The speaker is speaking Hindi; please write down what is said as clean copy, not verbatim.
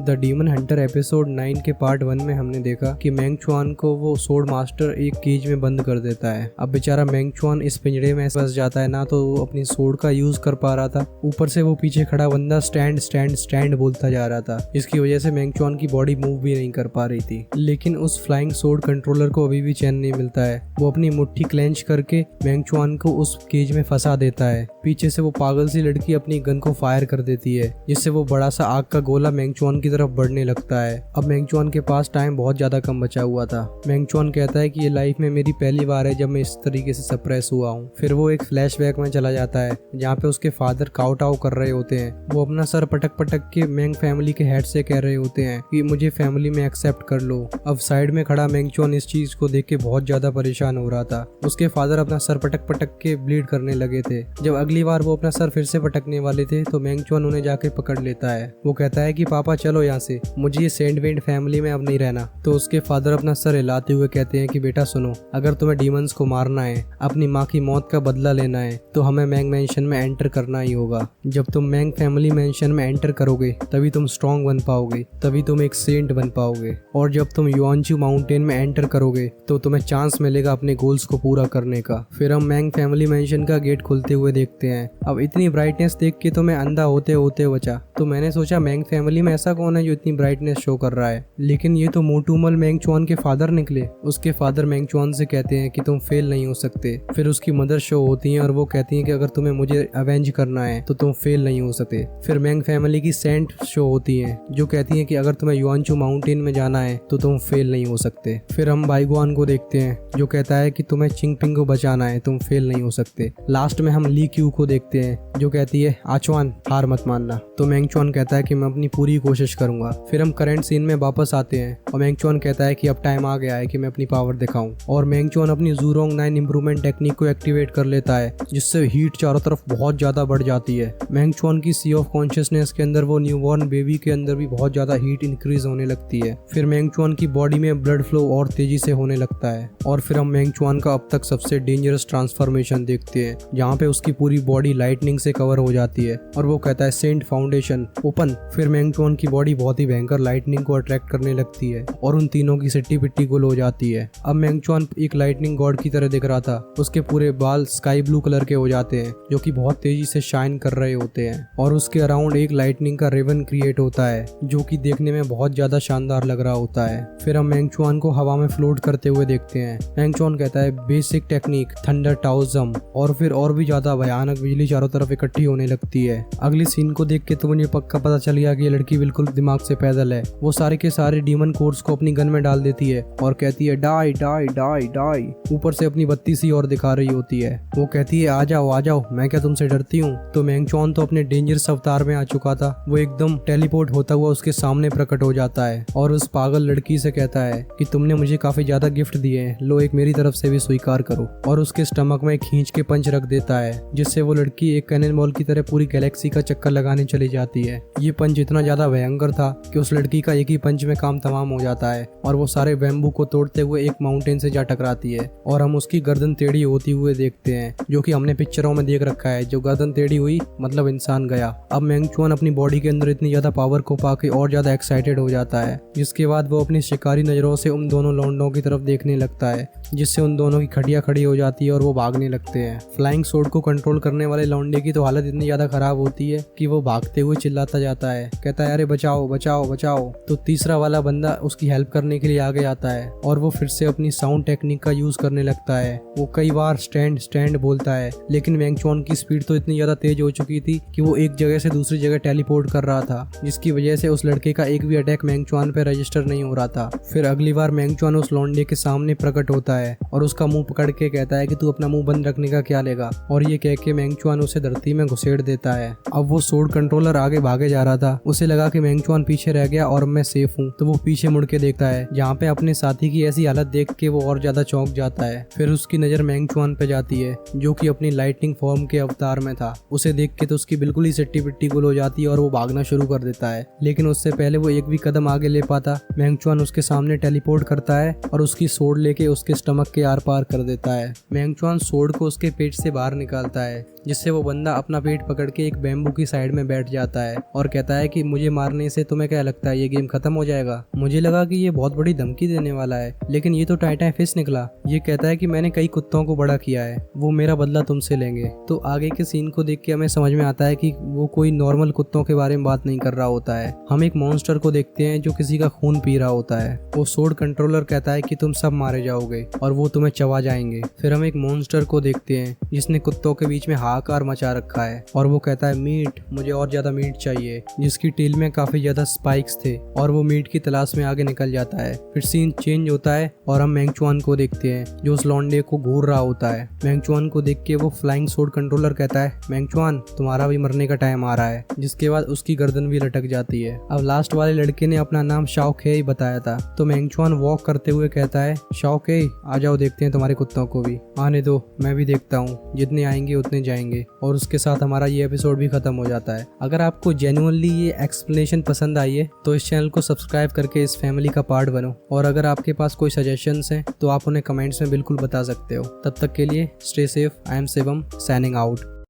द डीमन हंटर एपिसोड 9 के पार्ट 1 में हमने देखा कि मेंग चुआन को वो सोर्ड मास्टर एक केज में बंद कर देता है। अब बेचारा मेंग चुआन इस पिंजरे में फंस जाता है, ना तो वो अपनी सोर्ड का यूज कर पा रहा था, ऊपर से वो पीछे खड़ा बंदा स्टैंड स्टैंड स्टैंड बोलता जा रहा था, जिसकी वजह से मेंग चुआन की बॉडी मूव भी नहीं कर पा रही थी। लेकिन उस फ्लाइंग सोर्ड कंट्रोलर को अभी भी चैन नहीं मिलता है। वो अपनी मुट्ठी क्लेंच करके मेंग चुआन को उस केज में फंसा देता है। पीछे से वो पागल सी लड़की अपनी गन को फायर कर देती है, जिससे वो बड़ा सा आग का गोला मेंग चुआन की तरफ बढ़ने लगता है। अब मेंग चुआन के पास टाइम बहुत ज्यादा कम बचा हुआ था। मेंग चुआन कहता है कि ये लाइफ में मेरी पहली बार है जब मैं इस तरीके से सप्रेस हुआ हूँ। फिर वो एक फ्लैशबैक में चला जाता है जहाँ पे उसके फादर काउटाउ कर रहे होते हैं। वो अपना सर पटक पटक के मेंग फैमिली के हेड से कह रहे होते हैं कि मुझे फैमिली में एक्सेप्ट कर लो। अब साइड में खड़ा मेंग चुआन इस चीज को देख के बहुत ज्यादा परेशान हो रहा था। उसके फादर अपना सर पटक पटक के ब्लीड करने लगे थे। जब अगली बार वो अपना सर फिर से पटकने वाले थे तो मेंग चुआन उन्हें जाके पकड़ लेता है। वो कहता है कि पापा चलो यहाँ से, मुझे ये सेंड वेंड फैमिली में अब नहीं रहना। तो उसके फादर अपना सर हिलाते हुए कहते हैं कि बेटा सुनो, अगर तुम्हें डीमंस को मारना है, अपनी माँ की मौत का बदला लेना है, तो हमें मैंग मैंशन में एंटर करना ही होगा। जब तुम मैंग फैमिली मैंशन में एंटर करोगे तभी तुम स्ट्रॉन्ग बन पाओगे, तभी तुम एक सेंट बन पाओगे। और जब तुम युआनचू माउंटेन में एंटर करोगे तो तुम्हें चांस मिलेगा अपने गोल्स को पूरा करने का। फिर हम मैंग फैमिली मैंशन का गेट खुलते हुए देखते हैं। अब इतनी ब्राइटनेस देख के तो मैं अंधा होते होते बचा। तो मैंने सोचा मैंग फैमिली में ऐसा कौन है जो इतनी ब्राइटनेस शो कर रहा है, लेकिन ये तो मोटूमल मेंग चुआन के फादर निकले। उसके फादर मेंग चुआन से कहते हैं कि तुम फेल नहीं हो सकते। फिर उसकी मदर शो होती है और वो कहती है कि अगर तुम्हें मुझे अवेंज करना है तो तुम फेल नहीं हो सकते। फिर मेंग फैमिली की सेंट शो होती है जो कहती है कि अगर तुम्हें युआनचू माउंटेन में जाना है तो तुम फेल नहीं हो सकते। फिर हम बाइगुआन को देखते हैं जो कहता है कि तुम्हें चिंगपिंग को बचाना है, तुम फेल नहीं हो सकते। लास्ट में हम ली क्यू को देखते हैं जो कहती है आचवान हार मत मानना। तो मेंग चुआन कहता है कि मैं अपनी पूरी कोशिश करूंगा। फिर हम करंट सीन में वापस आते हैं और मेंग चुआन कहता है कि अब टाइम आ गया है कि मैं अपनी पावर दिखाऊं। और मेंग चुआन अपनी ज़ूरोंग 9 इंप्रूवमेंट टेक्निक को एक्टिवेट कर लेता है, जिससे हीट चारों तरफ बहुत ज्यादा बढ़ जाती है। मेंग चुआन की सी ऑफ कॉन्शियसनेस के अंदर वो न्यूबॉर्न बेबी के अंदर भी बहुत ज्यादा हीट इंक्रीज होने लगती है। फिर मेंग चुआन की बॉडी में ब्लड फ्लो और तेजी से होने लगता है। और फिर हम मेंग चुआन का अब तक सबसे डेंजरस ट्रांसफॉर्मेशन देखते हैं जहाँ पे उसकी पूरी बॉडी लाइटनिंग से कवर हो जाती है और वो कहता है सेंट फाउंडेशन ओपन। फिर मेंग चुआन की बॉडी बहुत ही भयंकर लाइटनिंग को अट्रैक्ट करने लगती है और उन तीनों की सिट्टी पिट्टी गुल हो जाती है। अब मेंग चुआन एक लाइटनिंग गॉड की तरह दिख रहा था। उसके पूरे बाल स्काई ब्लू कलर के हो जाते हैं जो कि बहुत तेजी से शाइन कर रहे होते हैं और उसके अराउंड एक लाइटनिंग का रिबन क्रिएट होता है जो कि देखने में बहुत ज्यादा शानदार लग रहा होता है। फिर हम मेंग चुआन को हवा में फ्लोट करते हुए देखते हैं। मेंग चुआन कहता है बेसिक टेक्निक थंडर टाओजम, और फिर और भी ज्यादा भयानक बिजली चारों तरफ इकट्ठी होने लगती है। अगली सीन को देख के तो मुझे पक्का पता चल गया कि ये लड़की बिल्कुल दिमाग से पैदल है। वो सारे के सारे डीमन कोर्स को अपनी गन में डाल देती है और कहती है डाई डाई डाई डाई। ऊपर से अपनी बत्ती सी और दिखा रही होती है। वो कहती है आ जाओ, मैं क्या तुमसे डरती हूँ। तो मेंग चुआन तो अपने डेंजरस अवतार में आ चुका था। वो एकदम टेलीपोर्ट होता हुआ उसके सामने प्रकट हो जाता है और उस पागल लड़की से कहता है कि तुमने मुझे काफी ज्यादा गिफ्ट दिए हैं, लो एक मेरी तरफ से भी स्वीकार करो। और उसके स्टमक में खींच के पंच रख देता है, जिससे वो लड़की एक कैनन बॉल की तरह पूरी गैलेक्सी का चक्कर लगाने चली जाती है। ये पंच इतना ज्यादा भयंकर था कि उस लड़की का एक ही पंच में काम तमाम हो जाता है और वो सारे बैम्बू को तोड़ते हुए एक माउंटेन से जा टकराती है और हम उसकी गर्दन टेढ़ी होती हुए देखते हैं, जो कि हमने पिक्चरों में देख रखा है। जो गर्दन टेढ़ी हुई मतलब इंसान गया। अब मेंग चुआन अपनी बॉडी के अंदर इतनी ज्यादा पावर को पाके और ज्यादा एक्साइटेड हो जाता है, जिसके बाद वो अपनी शिकारी नजरों से उन दोनों लौंडों की तरफ देखने लगता है, जिससे उन दोनों की खटिया खड़ी हो जाती है और वो भागने लगते हैं। फ्लाइंग सोर्ड को कंट्रोल करने वाले लौंडे की तो हालत इतनी ज्यादा खराब होती है कि वो भागते हुए चिल्लाता जाता है, कहता है अरे बचाओ बचाओ बचाओ। तो तीसरा वाला बंदा उसकी हेल्प करने के लिए आगे आता है और वो फिर से अपनी साउंड टेक्निक का यूज करने लगता है। वो कई बार स्टैंड स्टैंड बोलता है, लेकिन मेंग चुआन की स्पीड तो इतनी ज्यादा तेज हो चुकी थी कि वो एक जगह से दूसरी जगह टेलीपोर्ट कर रहा था, जिसकी वजह से उस लड़के का एक भी अटैक मेंग चुआन पे रजिस्टर नहीं हो रहा था। फिर अगली बार मेंग चुआन उस लौंडे के सामने प्रकट होता है और उसका मुंह पकड़ के कहता है कि तू अपना मुंह बंद रखने का क्या लेगा, और ये कह के मेंग चुआन उसे धरती में घुसेड़ देता है। अब वो सोर्ड कंट्रोलर आगे भागे जा रहा था। उसे लगा कि मेंग चुआन पीछे रह गया और मैं सेफ हूँ, तो वो पीछे मुड़ के देखता है जहाँ पे अपने साथी की ऐसी हालत देख के वो और ज्यादा चौंक जाता है। फिर उसकी नजर मेंग चुआन पे जाती है जो कि अपनी लाइटनिंग फॉर्म के अवतार में था। उसे देख के तो उसकी बिल्कुल ही सिट्टी पिट्टी गुल हो जाती है और वो भागना शुरू कर देता है, लेकिन उससे पहले वो एक भी कदम आगे ले पाता, मेंग चुआन उसके सामने टेलीपोर्ट करता है और उसकी सोर्ड लेके उसके स्टमक के आर पार कर देता है। मेंग चुआन सोर्ड को उसके पेट से बाहर निकालता है, जिससे वो बंदा अपना पेट पकड़ के एक बैम्बू की साइड में बैठ जाता है और कहता है कि मुझे मारने से तुम्हें क्या लगता है ये गेम खत्म हो जाएगा। मुझे लगा कि ये बहुत बड़ी धमकी देने वाला है, लेकिन ये तो टाइटन फिश निकला। ये कहता है कि मैंने कई कुत्तों को बड़ा किया है, वो मेरा बदला तुमसे लेंगे। तो आगे के सीन को देख के हमें समझ में आता है कि वो कोई नॉर्मल कुत्तों के बारे में बात नहीं कर रहा होता है। हम एक मॉन्स्टर को देखते हैं जो किसी का खून पी रहा होता है। वो सोर्ड कंट्रोलर कहता है कि तुम सब मारे जाओगे और वो तुम्हें चबा जाएंगे। फिर हम एक मॉन्स्टर को देखते हैं जिसने कुत्तों के बीच में हाहाकार मचा रखा है और वो कहता है मीट, मुझे और ज्यादा मीट चाहिए, जिसकी टेल में काफी ज्यादा स्पाइक्स थे और वो मीट की तलाश में आगे निकल जाता है। फिर सीन चेंज होता है और हम मेंगचुआन को देखते हैं जो उस लौंडे को घूर रहा होता है। मेंगचुआन को देख के वो फ्लाइंग सोर्ड कंट्रोलर कहता है मेंगचुआन तुम्हारा भी मरने का टाइम आ रहा है, जिसके बाद उसकी गर्दन भी लटक जाती है। अब लास्ट वाले लड़के ने अपना नाम शाओके ही बताया था, तो मेंगचुआन वॉक करते हुए कहता है शाओके आ जाओ, देखते हैं तुम्हारे कुत्तों को भी। आने दो, मैं भी देखता हूँ, जितने आएंगे उतने जाएंगे। और उसके साथ हमारा ये एपिसोड भी खत्म हो जाता है। अगर आपको जेन्युइनली ये एक्सप्लेनेशन पसंद आई है तो इस चैनल को सब्सक्राइब करके इस फैमिली का पार्ट बनो। और अगर आपके पास कोई सजेशंस हैं तो आप उन्हें कमेंट्स में बिल्कुल बता सकते हो। तब तक के लिए stay safe. I am Shivam, signing out.